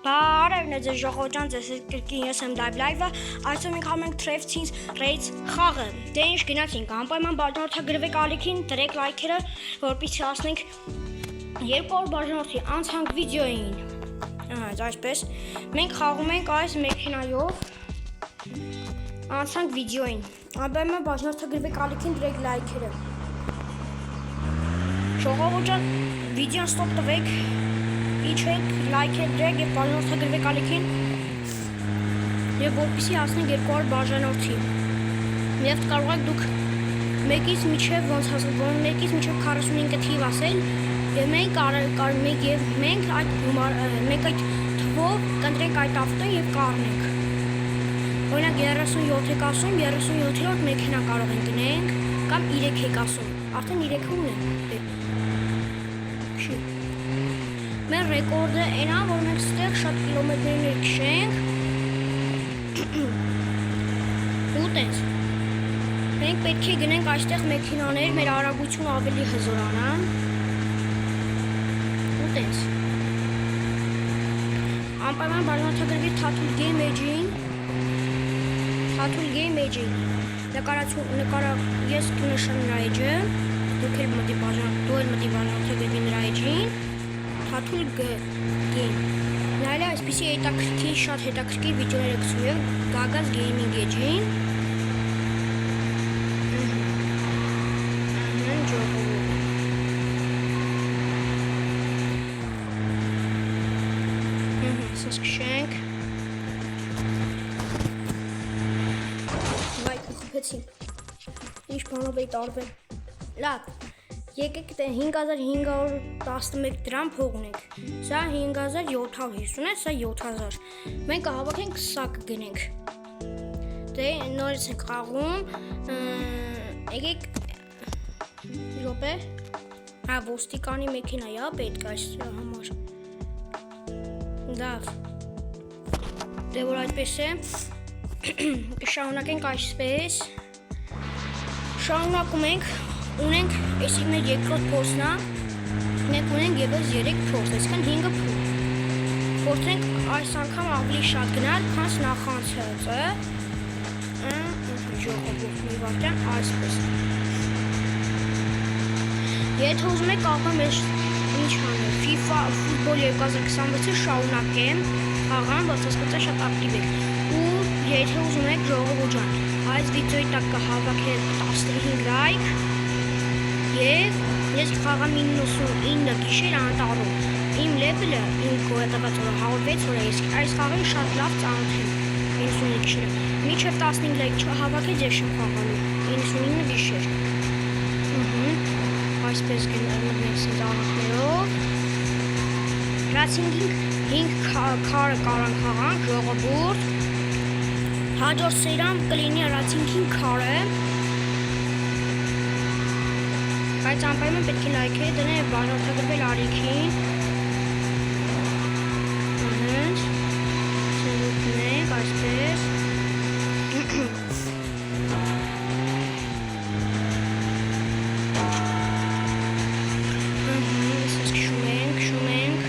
Բարևն է ձեզ ժողովրդյան, ձեզ կրկին ես եմ live-ը, այսօր մենք խաղում ենք Trefteams Raids խաղը, դե ինչ գնացինք, անպայման բաժանորդագրվեք ալիքին, դրեք լայքերը, որպեսզի հասնենք 200 բաժանորդի, անցանք վիդեոյին, այսպես, մենք խաղում ենք այս մեքենայով, անցանք վիդեոյին, անպայման բաժանորդագրվեք ալիքին, դրեք լայքերը, ժողովրդյան, վիդեոն ստոպ տվեք, իջեք, լայքեր դրեք և բաժանորդագրվեք ալիքին և որպեսզի հասնենք 200 բաժանորդի և կարող եք դուք մեկից մինչև 45 թիվ ասել և մենք այդ թվով կընտրենք այդ ավտոն և կառնենք օրինակ 37 եք ասում, 37-րդ մեքենա կարող ենք գնենք կամ 3 եք ասում, արդեն 3-ում է մեր ռեկորդը այնա, որ մենք ստեղ շատ կիլոմետրներ քշենք ու տենց մենք պետք է գնենք այստեղ մեքենաներ, մեր արագությունը ավելի հզորանա ու տենց անպայման բաժանորդագրվի Tatul Game Edge-ին ես կնշեմ նրա edge-ը դու էլ մտի բաժանորդագրվի նրա edge-ին Tatul Game նայել այսպիսի հետաքրքիր շատ հետաքրքիր վիդեոներ եք ցույց Gagas Gaming Edge-ին Սա սկսենք Վայ կխփեցին Ինչ բանով էի տարվել Լավ Եկեք 5511 դրամ փող ունենք Սա 5750 է, սա 7000 Մենք հավաքենք սա կգնենք Դե նորից ենք խաղում Եկեք Րոպե ոստիկանի մեքենա է պետք այս համար Լավ Դե որ այդպես է Կշարունակենք այսպես Շարունակում ենք Ունենք էսի մեր երկրորդ փորձն է Մենք ունենք ևս 3 փորձ, այսքան 5 փորձ Փորձենք այս անգամ ավելի շատ գնալ, քան նախանցածը Ժողովուրդ մի վարդյան այսպես Եթե ուզում եք կարող եմ ինչ անել FIFA ֆուտբոլ 2026-ը շարունակեմ խաղան, բայց հասկացա շատ ակտիվ եք ու եթե ուզում եք ժողովուրդ ջան այս վիդեոյի տակ կհավաքեք 15 լայք Եվ ես կխաղամ 99 գիշեր անտառում Իմ լեվելը, իմ գոյատված օրը 106 օր է ես այս խաղին շատ լավ ծանոթ եմ 99 գիշերը Մինչև 15 լայք չհավաքեք ես չեմ խաղալու 99 գիշեր Այսպես գնալու ծանոթներով Racing-ին 5 քարը կարան խաղանք ժողովուրդ Հաջորդ սերիան կլինի Racing-ին քարը Բայց անպայման պետք է լայքերը դնել և բաժանորդագրվել ալիքին Սերուկնենք այսպես Շումենք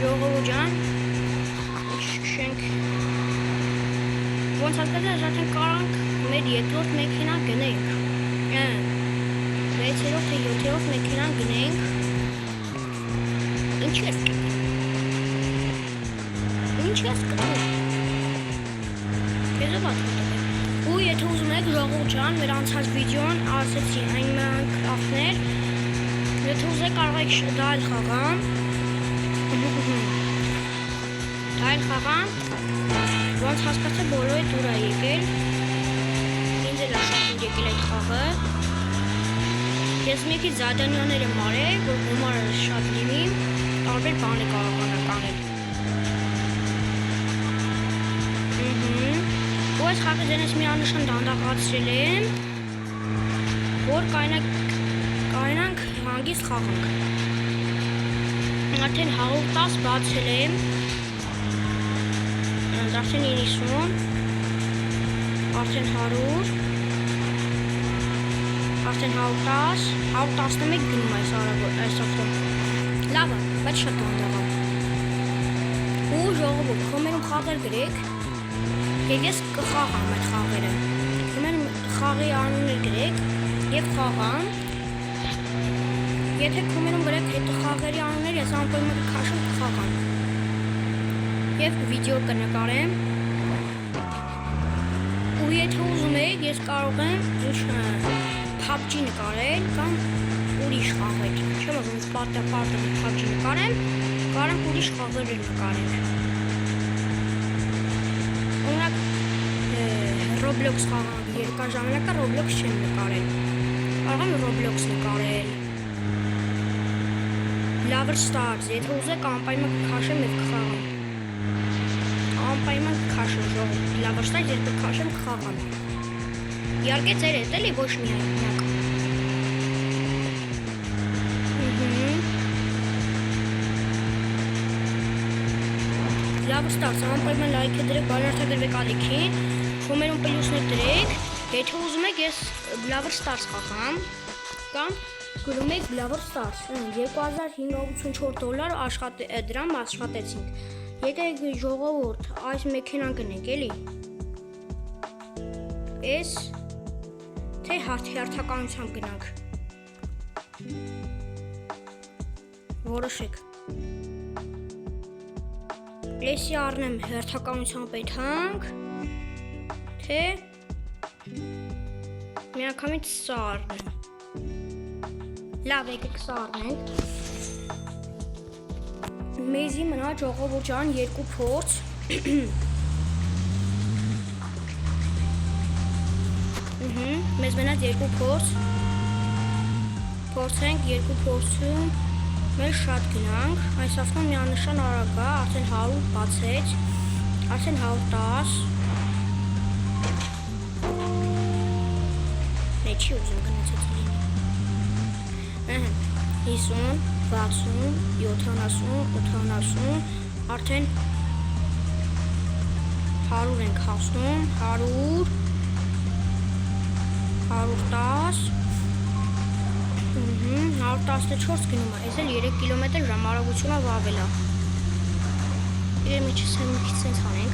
ժողովուրդ ջան շենք ոնց ասած արդեն կարանք մեր երկրորդ մեքենա գնենք 6-րդ թե 7-րդ մեքենան գնենք ինչ ես կտում քեզ ով ու եթե ուզում եք ժողովուրդ ջան մեր անցած վիդեոն ասեցի այն Minecraft-ներ եթե ուզեք կարող եք դա էլ խաղամ Դայլ խաղան, ոնց հասկացա բոլորի դուր է եկել Ինձ էլ շատ եկել այդ խաղը Ես մեկի զադանյաներ եմ արել, որ գումարը շատ լինի Տարբեր բան է կարողանակ անել Ու այս խաղը ձենես միանշան դանդաղացրել եմ Որ կայնանք հանգիստ խաղանք։ Արդեն 110 բացել եմ։ Արդեն 90, արդեն 100, արդեն 110, 111 գնում այս ավտոն։ Լավ է, բայց շատ դանդաղ է։ Ու ժողովուրդ, խմերում խաղեր գրեք, և ես կխաղամ այդ խաղերը։ Խմերում խաղի անուններ գրեք և խաղամ։ Եթե խմերում գրեք հետ խաղերի անուններ, ես անպայման կքաշեմ կխաղամ։ Եվ վիդեո կնկարեմ։ Ու եթե ուզում եք, ես կարող եմ PUBG նկարել կամ ուրիշ խաղեր։ Չեմ ուզում պատը PUBG նկարեմ, կարող եմ ուրիշ խաղեր նկարել։ Օրինակ Roblox խաղանք երկար ժամանակա Roblox չեմ նկարել։ Կարող եմ Roblox նկարել։ Brawl Stars, եթե ուզեք անպայման կքաշեմ և կխաղամ։ Անպայման կքաշեմ ժողովուրդ, Brawl Stars երբ կքաշեմ կխաղամ։ Իհարկե ձեր հետ էլի ոչ միայն մենակ։ Brawl Stars, անպայման լայքը դրեք, բաժանորդագրվեք ալիքին, խոմերում պլյուսներ դրեք, եթե ուզում եք ես Brawl Stars խաղամ, կամ գրում եք Brawl Stars, $2584 դրամ աշխատեցինք։ Եկեք ժողովուրդ, այս մեքենան գնենք էլի։ Էս թե հերթականությամբ գնանք։ Որոշեք։ Էսի առնեմ հերթականությամբ այդ հանք, թե միանգամից սա առնեմ։ Լավ եկեք սա առնենք։ Մեզի մնա ժողովուրդ ջան 2 փորձ։ Մեզ մնաց 2 փորձ։ Փորձենք 2 փորձում մեր շատ գնանք։ Այս ավտոն միանշան արագ է, արդեն 100 բացեց, արդեն 110։ Չի ուզում գնացեց լինի։ 50, 60, 70, 80, արդեն 100 ենք հասնում, 100, 110, 114 գնում է, ես էլ 3 կիլոմետր ժամ արագությունը վավել է։ Իրեր միջից եմ մի քիչ սենց հանենք։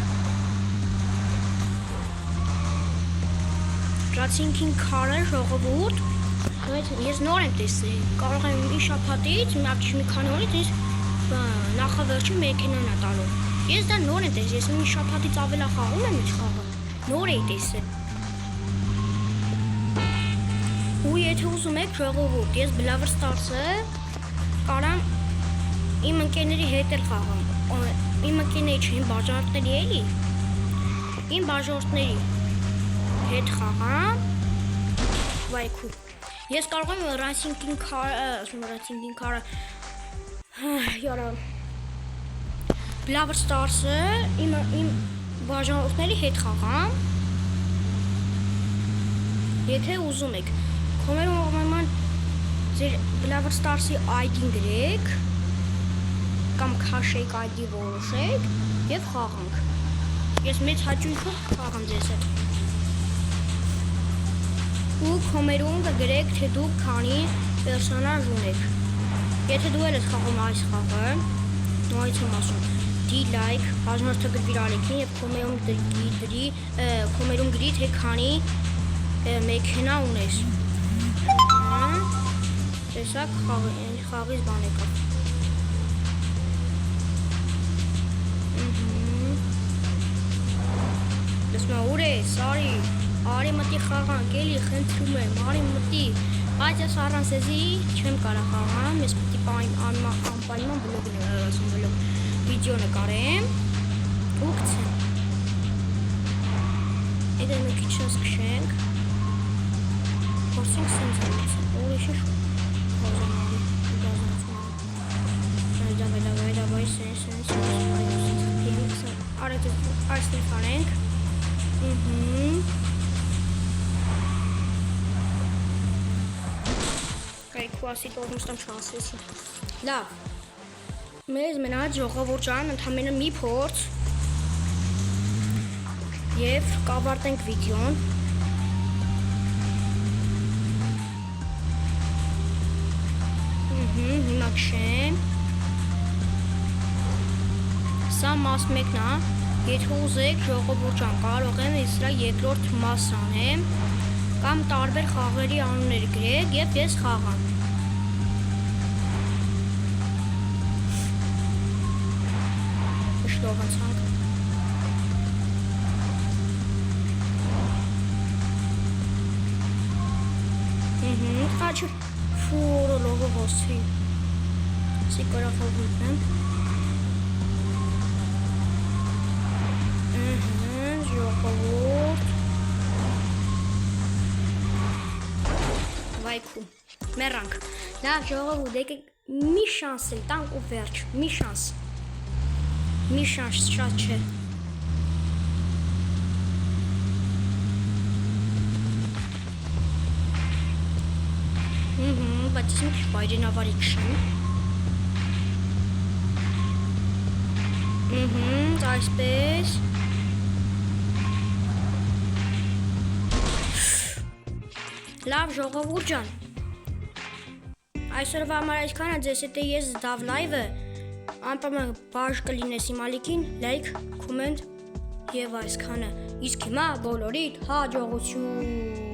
Racing Car-ը ժողովուրդ, ես նոր եմ տեսել, կարող եմ մի շաբաթից, մի քանի օրից ինձ նախավերջին մեքենան է տալու։ Ես դա նոր եմ տեսել, ես մի շաբաթից ավելա խաղում եմ ինչ խաղը, նոր էի տեսել։ Ու եթե ուզում եք ժողովուրդ, ես Brawl Stars-ը կարամ իմ ընկերների հետ էլ խաղամ, իմ ընկերների չէ, իմ բաժանորդների էլի, իմ բաժանորդների հետ խաղամ, վայքու, ես կարող եմ Racing Car-ը, Brawl Stars-ը իմ բաժանորդների հետ խաղամ, եթե ուզում եք, կոմերում ողմայման ձեր Brawl Stars-ի ID-ն գրեք, կամ քաշեք ID որոշեք և խաղանք, ես մեծ հաճույքով խաղամ ձեզ հետ։ Ու կոմերում կգրեք, թե դուք քանի պերսոնաժ ունեք։ Եթե դու էլ ես խաղում այս խաղը, նույնից եմ ասում, D-like, բաժանորդագրվիր ալիքին և կոմերում գրի, թե քանի մեքենա ունես։ Տեսակ խաղից բան եկա։ Դեսմա ուր ես, արի մտի խաղանք, էլի խնդրում եմ, արի մտի, բայց ես առան սեզի չեմ կարա խաղամ, ես պտի անպայման վլոգ վիդեո նկարեմ ու կցեմ։ Եթե մի քիչ սկսենք, փորձենք սենց անեցել, ուրիշը Давай, այստեղ անենք։ Կայք Քուասի տորմուստամ չասեցի։ Լավ։ Մեզ մնաց ժողովուրդ ջան, ընդամենը մի փորձ։ Եվ կավարտենք վիդեոն։ Հիմա քշեմ։ Սա մաս 1-ն է, եթե ուզեք ժողովուրդ ջան, կարող եմ ես սրա երկրորդ մասն անեմ, կամ տարբեր խաղերի անուններ գրեք եւ ես խաղամ։ Շտով անցանք։ Խաչը ֆուրոլովը հոսի։ Սիկորախով ուտեմ։ Ժողովուրդ Վայքու մեռանք լավ ժողովուրդ եկեք մի շանս էլ տանք ու վերջ մի շանս շատ չէ բայց ես մի քիչ բայրենավարի քշեմ այսպես Լավ ժողովուրդ ջան Այսօրվա համար այսքանը ձեզ հետ է ես Դավ լայվը անպայման բաժ կլինես իմ ալիքին լայք, կոմենտ եւ այսքանը իսկ հիմա բոլորիդ հաջողություն